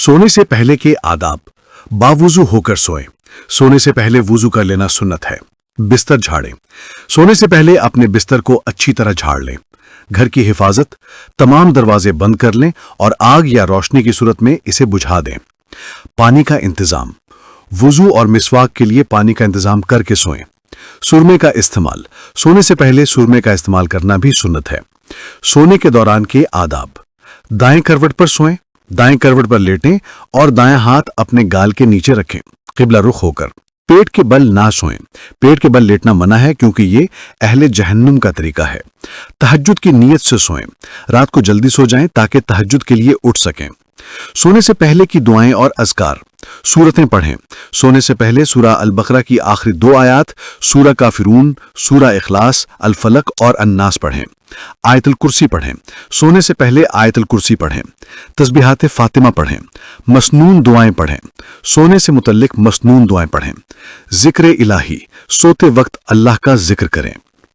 सोने से पहले के आदाब। बावुजू होकर सोएं। सोने से पहले वुजू कर लेना सुन्नत है। बिस्तर झाड़ें। सोने से पहले अपने बिस्तर को अच्छी तरह झाड़ लें। घर की हिफाजत, तमाम दरवाजे बंद कर लें और आग या रोशनी की सूरत में इसे बुझा दें। पानी का इंतजाम। वुजू और मिसवाक के लिए पानी का इंतजाम करके सोएं। सुरमे का इस्तेमाल। सोने से पहले सुरमे का इस्तेमाल करना भी सुन्नत है। सोने के दौरान के आदाब। दाएं करवट पर सोएं। दाएं करवट पर लेटें और दायां हाथ अपने गाल के नीचे रखें, किबला रुख होकर। पेट के बल ना सोएं। पेट के बल लेटना मना है क्योंकि ये अहले जहन्नुम का तरीका है। तहज्जुद की नीयत से सोएं। रात को जल्दी सो जाएं ताकि तहज्जुद के लिए उठ सकें। सोने से पहले की दुआएं और अज़कार। सूरतें पढ़ें। सोने से पहले सूरा अल बकरा की आखिरी 2 आयात, सूरा काफिरून, सूरा इखलास, अल फलक और अन्नास पढ़ें। आयतुल कुर्सी पढ़ें। सोने से पहले आयतुल कुर्सी पढ़ें। तस्बीहात फातिमा पढ़ें। मसनून दुआएं पढ़ें। सोने से मुतल्लिक मसनून दुआएं पढ़ें। जिक्र इलाही। सोते वक्त अल्लाह का जिक्र करें।